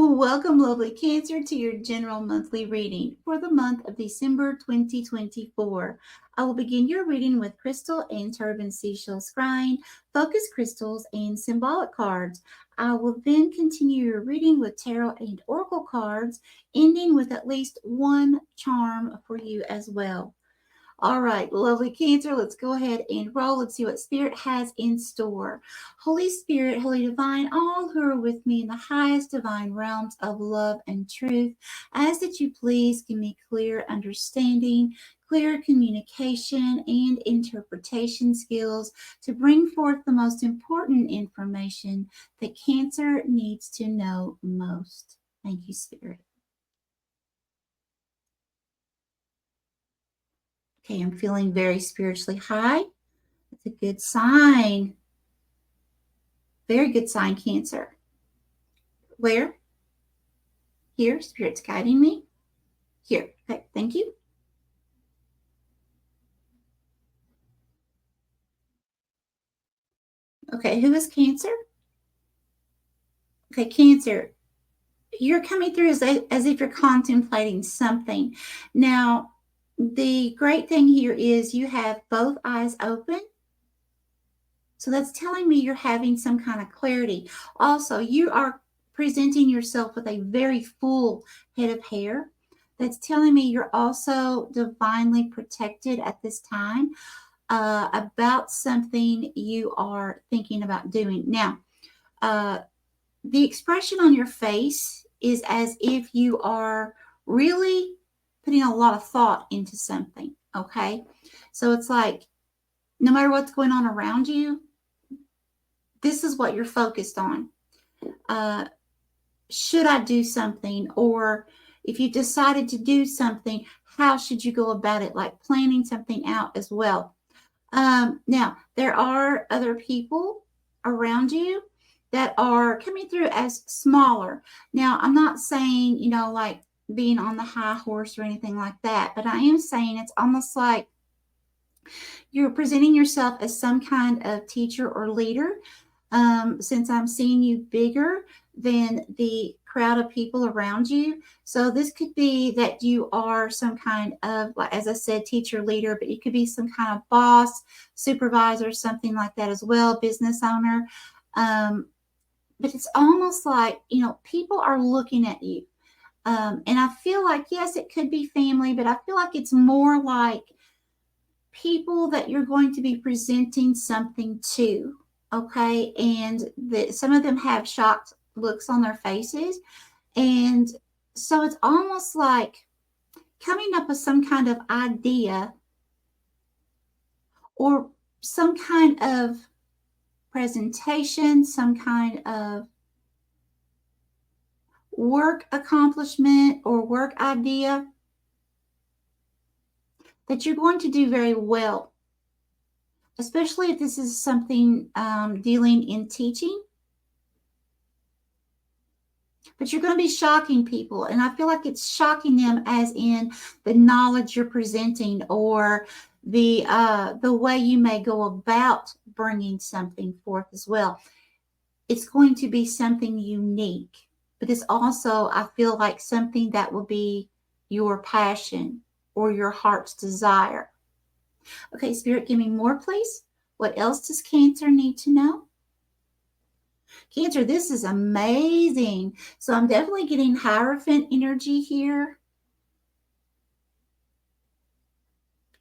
Welcome, lovely Cancer, to your general monthly reading for the month of December 2024. I will begin your reading with crystal and turban seashell scrying, focus crystals, and symbolic cards. I will then continue your reading with tarot and oracle cards, ending with at least one charm for you as well. All right, lovely Cancer, let's go ahead and roll. Let's see what Spirit has in store. Holy Spirit, Holy Divine, all who are with me in the highest divine realms of love and truth, ask that you please give me clear understanding, clear communication, and interpretation skills to bring forth the most important information that Cancer needs to know most. Thank you, Spirit. Okay, I'm feeling very spiritually high. That's a good sign. Very good sign, Cancer. Where? Here, Spirit's guiding me. Here. Okay, thank you. Okay, who is Cancer? Okay, Cancer, you're coming through as if you're contemplating something. Now, the great thing here is you have both eyes open. So that's telling me you're having some kind of clarity. Also, you are presenting yourself with a very full head of hair. That's telling me you're also divinely protected at this time about something you are thinking about doing. Now, the expression on your face is as if you are really putting a lot of thought into something, okay? So it's like no matter what's going on around you, this is what you're focused on. Should I do something? Or if you decided to do something, how should you go about it? Like planning something out as well. Now, there are other people around you that are coming through as smaller. Now, I'm not saying, like being on the high horse or anything like that, but I am saying it's almost like you're presenting yourself as some kind of teacher or leader. Since I'm seeing you bigger than the crowd of people around you. So this could be that you are some kind of, like, as I said, teacher, leader, but you could be some kind of boss, supervisor, something like that as well, business owner. But it's almost like, people are looking at you. And I feel like, yes, it could be family, but I feel like it's more like people that you're going to be presenting something to. Okay, and some of them have shocked looks on their faces, and so it's almost like coming up with some kind of idea or some kind of presentation, some kind of work accomplishment or work idea that you're going to do very well, especially if this is something dealing in teaching. But you're going to be shocking people, and I feel like it's shocking them as in the knowledge you're presenting or the way you may go about bringing something forth as well. It's going to be something unique, but it's also, I feel like, something that will be your passion or your heart's desire. Okay, Spirit, give me more, please. What else does Cancer need to know? Cancer, this is amazing. So I'm definitely getting Hierophant energy here.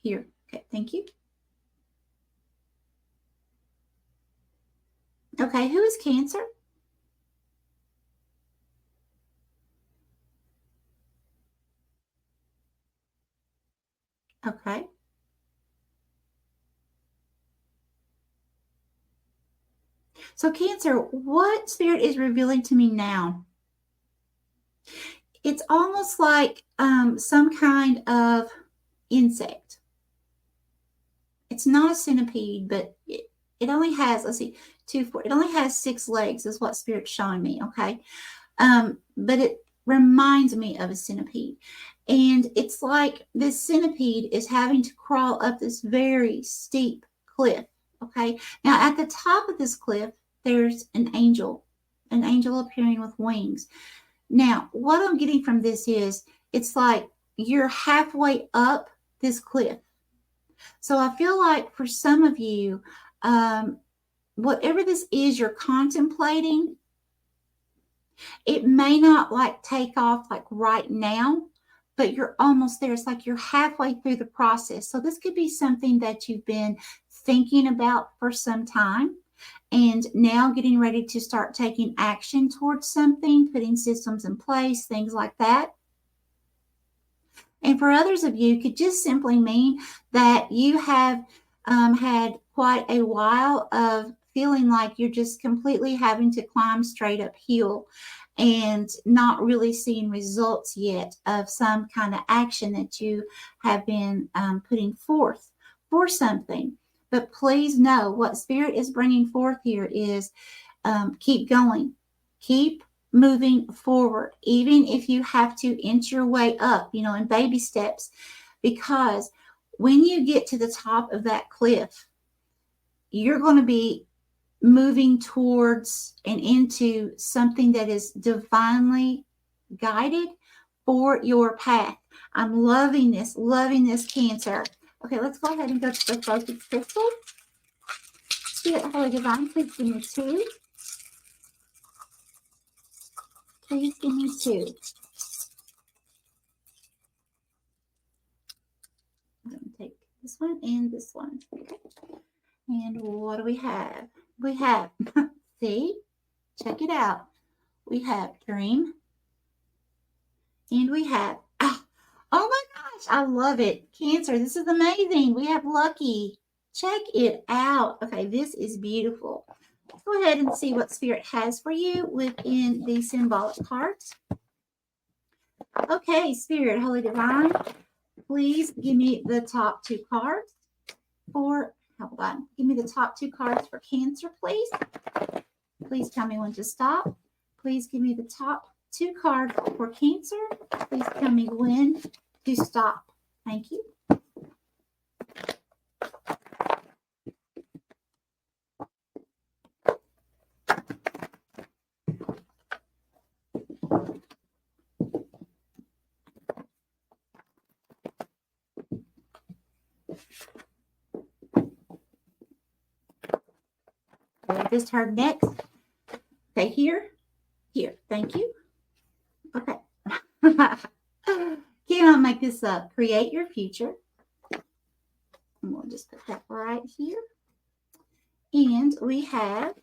Here. Okay, thank you. Okay, who is Cancer? Okay. So Cancer, what Spirit is revealing to me now? It's almost like some kind of insect. It's not a centipede, but it only has, let's see, 2, 4. It only has 6 legs is what Spirit's showing me, okay? But it reminds me of a centipede. And it's like this centipede is having to crawl up this very steep cliff, okay? Now, at the top of this cliff, there's an angel appearing with wings. Now, what I'm getting from this is it's like you're halfway up this cliff. So I feel like for some of you, whatever this is you're contemplating, it may not like take off like right now, but you're almost there. It's like you're halfway through the process. So this could be something that you've been thinking about for some time and now getting ready to start taking action towards something, putting systems in place, things like that. And for others of you, it could just simply mean that you have had quite a while of feeling like you're just completely having to climb straight uphill and not really seeing results yet of some kind of action that you have been putting forth for something. But please know what Spirit is bringing forth here is keep going, keep moving forward, even if you have to inch your way up, in baby steps, because when you get to the top of that cliff, you're going to be moving towards and into something that is divinely guided for your path. I'm loving this, Cancer. Okay, let's go ahead and go to the focus crystal. Spirit, Holy Divine, please give me 2. Please give me 2. I'm going to take this one and this one. Okay. And what do we have? We have, see, check it out. We have Dream. And we have, oh my gosh, I love it. Cancer, this is amazing. We have Lucky. Check it out. Okay, this is beautiful. Let's go ahead and see what Spirit has for you within the symbolic cards. Okay, Spirit, Holy Divine, please give me the top 2 cards for, hold on, give me the top 2 cards for Cancer, please. Please tell me when to stop. Please give me the top 2 cards for Cancer. Please tell me when to stop. Thank you. This turn next. Okay, here. Thank you. Okay. Cannot make this up. Create your future. And we'll just put that right here. And we have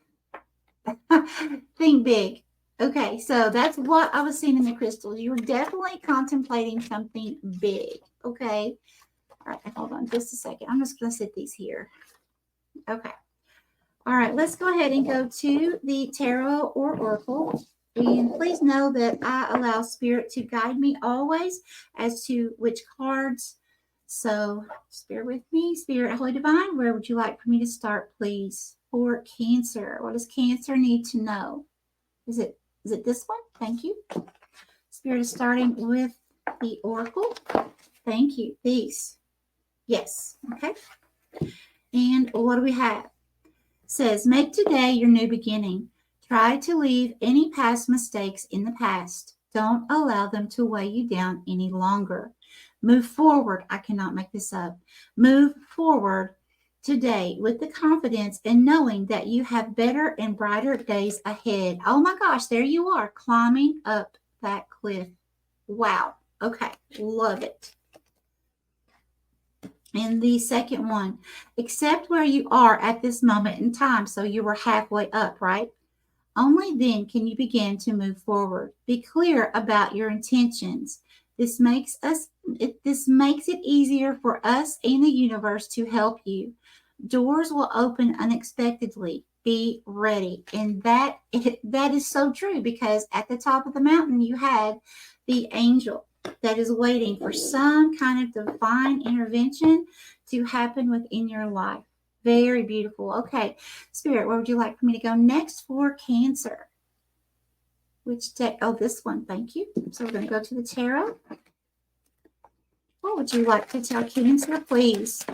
think big. Okay, so that's what I was seeing in the crystals. You were definitely contemplating something big. Okay. All right, hold on just a second. I'm just going to sit these here. Okay. All right, let's go ahead and go to the tarot or oracle. And please know that I allow Spirit to guide me always as to which cards. So just bear with me. Spirit, Holy Divine, where would you like for me to start, please? For Cancer, what does Cancer need to know? Is it this one? Thank you. Spirit is starting with the oracle. Thank you. These. Yes. Okay. And what do we have? Says, make today your new beginning. Try to leave any past mistakes in the past. Don't allow them to weigh you down any longer. Move forward. I cannot make this up. Move forward today with the confidence and knowing that you have better and brighter days ahead. Oh my gosh, there you are, climbing up that cliff. Wow. Okay, love it. And the second one, accept where you are at this moment in time. So you were halfway up, right? Only then can you begin to move forward. Be clear about your intentions. This makes it easier for us and the universe to help you. Doors will open unexpectedly. Be ready. And that is so true, because at the top of the mountain you had the angel that is waiting for some kind of divine intervention to happen within your life. Very beautiful. Okay, Spirit, where would you like for me to go next for Cancer? Which deck? Oh, this one. Thank you. So we're going to go to the tarot. What would you like to tell Cancer, please?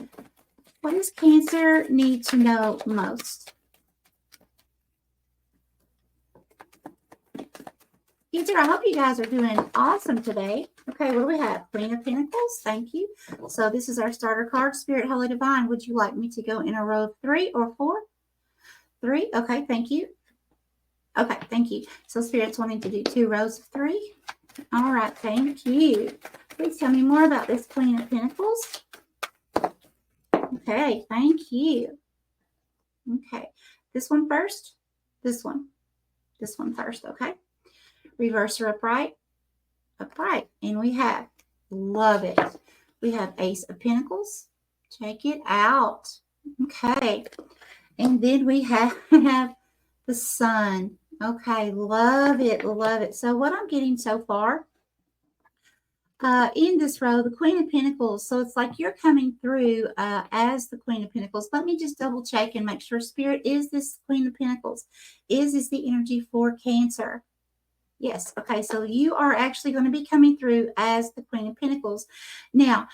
What does Cancer need to know most? Cancer, I hope you guys are doing awesome today. Okay, what do we have? Queen of Pentacles. Thank you. So this is our starter card. Spirit, Holy Divine, would you like me to go in a row of 3 or 4? 3. Okay, thank you. Okay, thank you. So Spirit's wanting to do 2 rows of 3. All right, thank you. Please tell me more about this Queen of Pentacles. Okay, thank you. Okay, this one first. This one first, okay? Reverse or upright. Upright. And we have, love it, we have Ace of Pentacles. Check it out. Okay. And then we have the Sun. Okay, love it, love it. So what I'm getting so far in this row, the Queen of Pentacles. So it's like you're coming through as the Queen of Pentacles. Let me just double check and make sure, Spirit, is this Queen of Pentacles? Is this the energy for Cancer? Yes. Okay. So you are actually going to be coming through as the Queen of Pentacles. Now,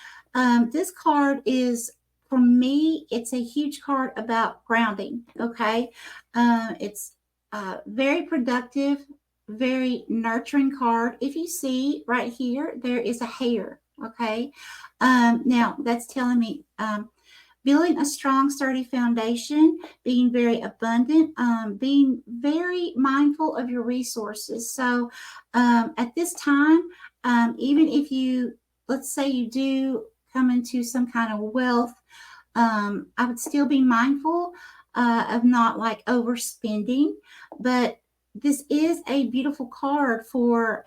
this card is, for me, it's a huge card about grounding. Okay. It's very productive, very nurturing card. If you see right here, there is a hare. Okay. Now that's telling me, building a strong, sturdy foundation, being very abundant, being very mindful of your resources. So at this time, even if you, let's say you do come into some kind of wealth, I would still be mindful of not like overspending. But this is a beautiful card for,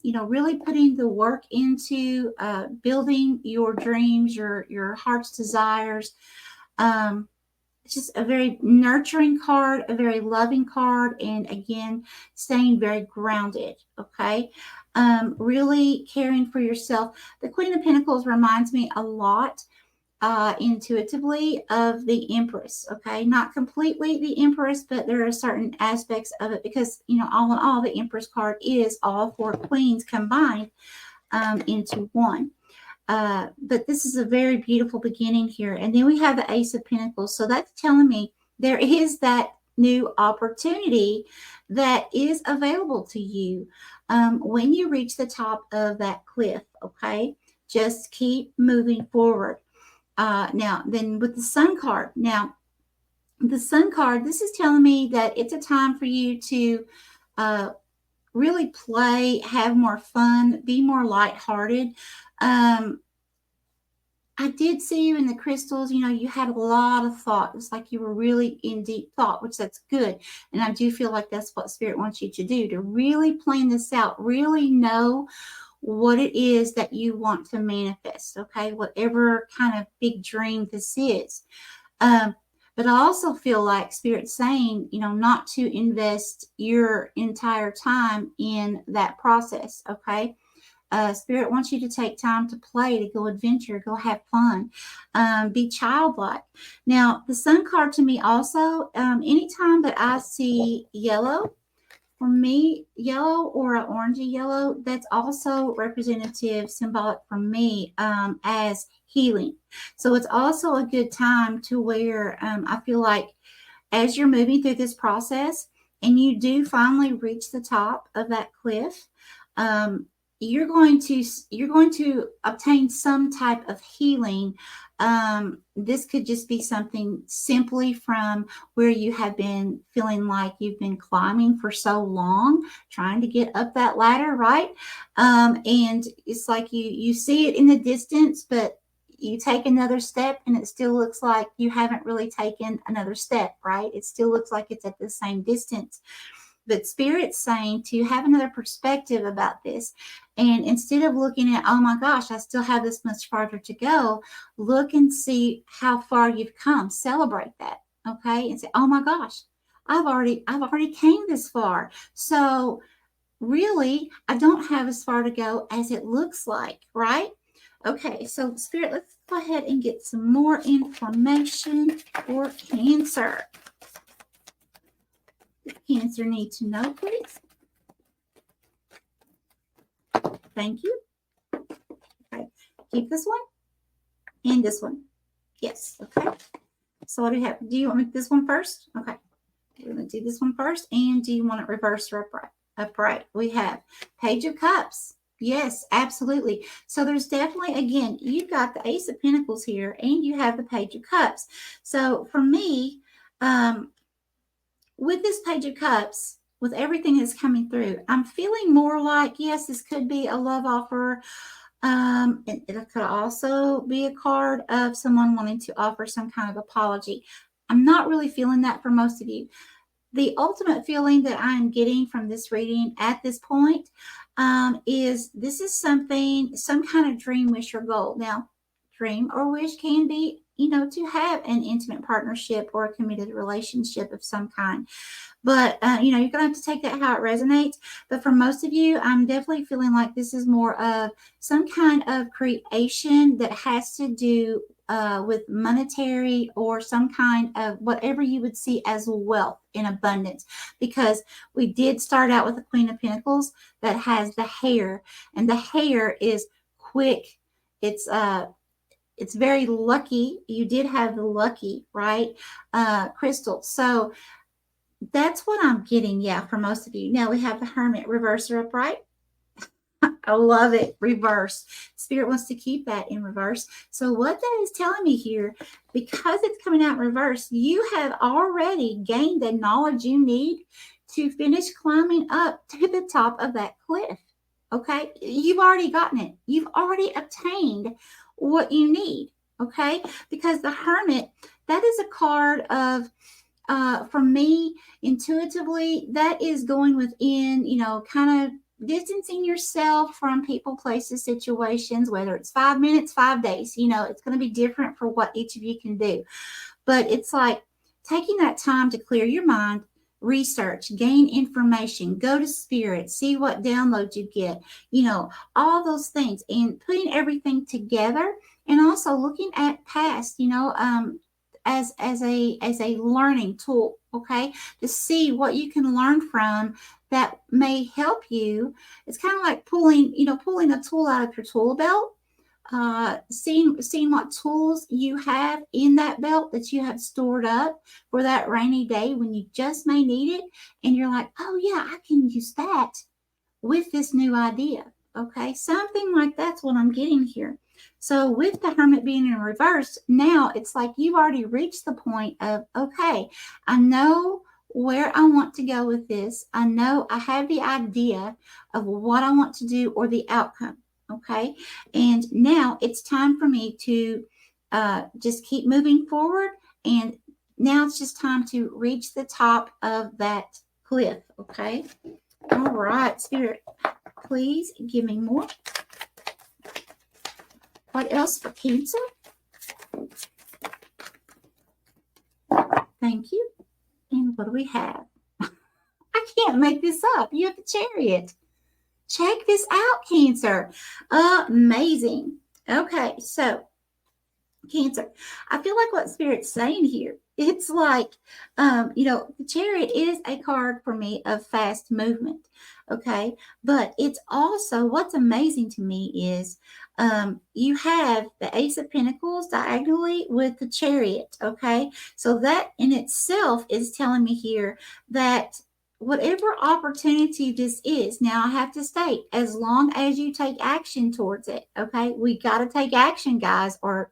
really putting the work into building your dreams, your heart's desires. It's just a very nurturing card, a very loving card, and again, staying very grounded. Okay. Really caring for yourself. The Queen of Pentacles reminds me a lot intuitively of the Empress. Okay, not completely the Empress, but there are certain aspects of it because, all in all, the Empress card is all 4 queens combined into one. But this is a very beautiful beginning here. And then we have the Ace of Pentacles. So that's telling me there is that new opportunity that is available to you when you reach the top of that cliff. Okay, just keep moving forward. Now, then with the Sun card. Now, the Sun card, this is telling me that it's a time for you to really play, have more fun, be more lighthearted. I did see you in the crystals. You had a lot of thought. It's like you were really in deep thought, which that's good. And I do feel like that's what Spirit wants you to do, to really plan this out, really know what it is that you want to manifest, okay? Whatever kind of big dream this is. But I also feel like Spirit's saying, not to invest your entire time in that process, okay? Spirit wants you to take time to play, to go adventure, go have fun, be childlike. Now, the Sun card to me also, anytime that I see yellow, for me, yellow or an orangey yellow, that's also representative, symbolic for me as healing. So it's also a good time to where I feel like as you're moving through this process and you do finally reach the top of that cliff, you're going to obtain some type of healing. This could just be something simply from where you have been feeling like you've been climbing for so long, trying to get up that ladder, right? And it's like you see it in the distance, but you take another step and it still looks like you haven't really taken another step, right? It still looks like it's at the same distance. But Spirit's saying to have another perspective about this. And instead of looking at, oh my gosh, I still have this much farther to go, look and see how far you've come. Celebrate that. Okay. And say, oh my gosh, I've already came this far. So really, I don't have as far to go as it looks like, right? Okay. So Spirit, let's go ahead and get some more information for Cancer. Cancer need to know, please. Thank you. Okay. Keep this one and this one. Yes. Okay. So what do you have? Do you want this one first? Okay. We're going to do this one first. And do you want it reverse or upright? upright. We have Page of Cups. Yes, absolutely. So there's definitely, again, you've got the Ace of Pentacles here and you have the Page of Cups. So for me, with this Page of Cups, with everything that's coming through, I'm feeling more like, yes, this could be a love offer. It could also be a card of someone wanting to offer some kind of apology. I'm not really feeling that for most of you. The ultimate feeling that I'm getting from this reading at this point is this is something, some kind of dream, wish, or goal. Now, dream or wish can be, to have an intimate partnership or a committed relationship of some kind. But, you're going to have to take that how it resonates. But for most of you, I'm definitely feeling like this is more of some kind of creation that has to do with monetary or some kind of whatever you would see as wealth in abundance. Because we did start out with the Queen of Pentacles that has the hair. And the hair is quick. It's very lucky. You did have the lucky, right? Crystal. So that's what I'm getting, yeah, for most of you. Now we have the Hermit, reverse or upright. I love it, reverse. Spirit wants to keep that in reverse. So what that is telling me here, because it's coming out in reverse, you have already gained the knowledge you need to finish climbing up to the top of that cliff. Okay? You've already gotten it. You've already obtained what you need. Okay? Because the Hermit, that is a card of, for me, intuitively, that is going within, kind of distancing yourself from people, places, situations, whether it's 5 minutes, 5 days, it's going to be different for what each of you can do. But it's like taking that time to clear your mind, research, gain information, go to spirit, see what downloads you get, all those things, and putting everything together, and also looking at past, as a learning tool, okay, to see what you can learn from that may help you. It's kind of like pulling a tool out of your tool belt, seeing what tools you have in that belt that you have stored up for that rainy day when you just may need it, and you're like, oh yeah, I can use that with this new idea. Okay, something like that's what I'm getting here. So with the Hermit being in reverse, now it's like you've already reached the point of, okay, I know where I want to go with this. I know I have the idea of what I want to do or the outcome. Okay, and now it's time for me to just keep moving forward. And now it's just time to reach the top of that cliff. Okay, all right, Spirit, please give me more. What else for Cancer? Thank you. And what do we have? I can't make this up. You have the Chariot. Check this out, Cancer. Amazing. Okay, so Cancer, I feel like what Spirit's saying here, it's like, the Chariot is a card for me of fast movement. Okay, but it's also, what's amazing to me is you have the Ace of Pentacles diagonally with the Chariot. Okay, so that in itself is telling me here that whatever opportunity this is, now I have to state, as long as you take action towards it. Okay, we got to take action, guys, or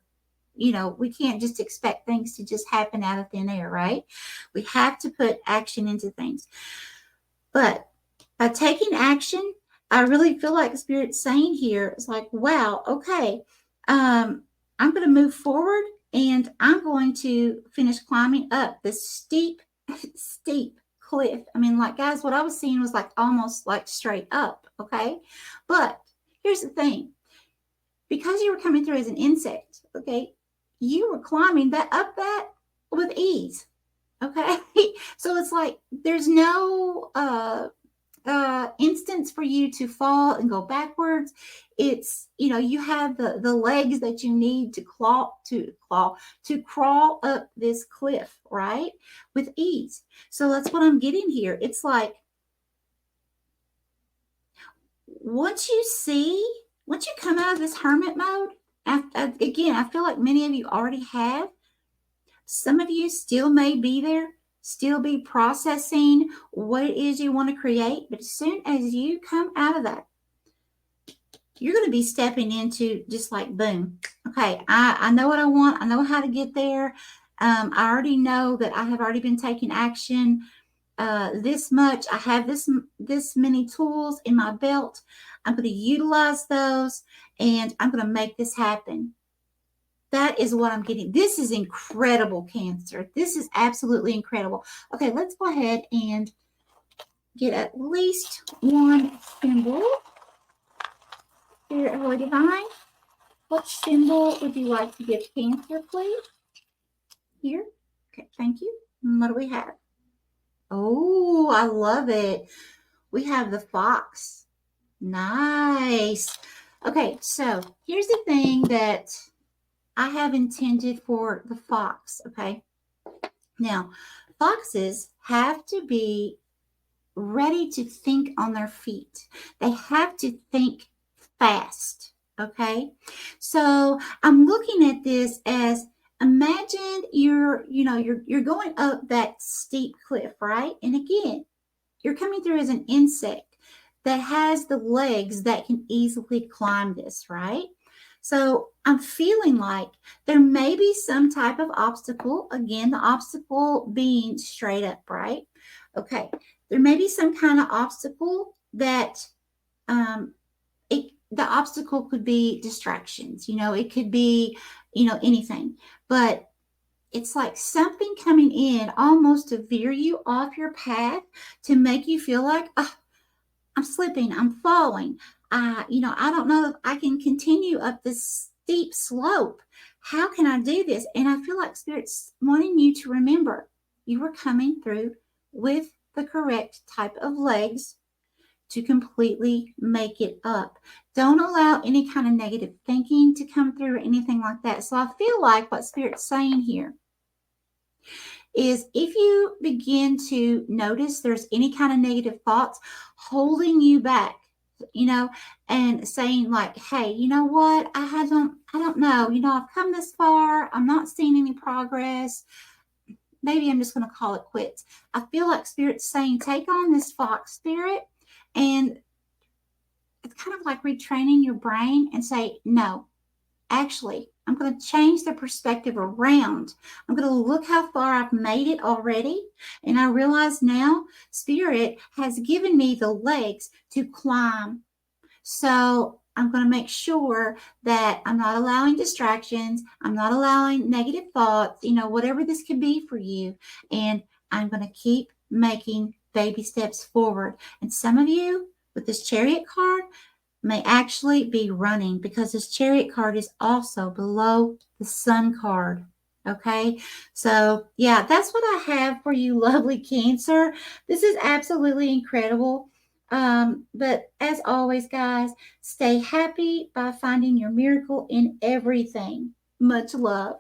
we can't just expect things to just happen out of thin air, right? We have to put action into things. But by taking action, I really feel like Spirit's saying here, it's like, wow, okay, I'm going to move forward and I'm going to finish climbing up this steep cliff. I mean, like, guys, what I was seeing was like almost like straight up, okay? But here's the thing. Because you were coming through as an insect, okay, you were climbing that with ease, okay? So it's like there's no instance for you to fall and go backwards. It's, you have the legs that you need to crawl up this cliff, right, with ease. So that's what I'm getting here. It's like once you come out of this hermit mode, again, I feel like many of you already have. Some of you still may be there, still be processing what it is you want to create. But as soon as you come out of that, you're going to be stepping into just like, boom. Okay, I know what I want. I know how to get there. I already know that I have already been taking action. This much, I have this many tools in my belt. I'm going to utilize those, and I'm going to make this happen. That is what I'm getting. This is incredible, Cancer. This is absolutely incredible. Okay, let's go ahead and get at least one symbol. Spirit, Holy Divine, what symbol would you like to give Cancer, please? Here. Okay, thank you. What do we have? Oh, I love it. We have the fox. Nice. Okay, so here's the thing that I have intended for the fox, okay? Now, foxes have to be ready to think on their feet. They have to think fast, okay? So I'm looking at this as, imagine you're going up that steep cliff, right? And again, you're coming through as an insect that has the legs that can easily climb this, right? So I'm feeling like there may be some type of obstacle. Again, the obstacle being straight up, right? Okay. There may be some kind of obstacle that the obstacle could be distractions. It could be, anything. But it's like something coming in almost to veer you off your path, to make you feel like, oh, I'm slipping, I'm falling. I don't know if I can continue up this steep slope. How can I do this? And I feel like Spirit's wanting you to remember you were coming through with the correct type of legs to completely make it up. Don't allow any kind of negative thinking to come through or anything like that. So I feel like what Spirit's saying here is, if you begin to notice there's any kind of negative thoughts holding you back, and saying like, hey, you know what? I don't know. I've come this far. I'm not seeing any progress. Maybe I'm just going to call it quits. I feel like Spirit's saying, take on this fox spirit, and it's kind of like retraining your brain and say, no, actually, I'm going to change the perspective around. I'm going to look how far I've made it already. And I realize now Spirit has given me the legs to climb. So I'm going to make sure that I'm not allowing distractions. I'm not allowing negative thoughts, whatever this could be for you. And I'm going to keep making baby steps forward. And some of you with this Chariot card may actually be running, because this Chariot card is also below the Sun card. Okay, so yeah, that's what I have for you, lovely Cancer. This is absolutely incredible. But as always, guys, stay happy by finding your miracle in everything. Much love.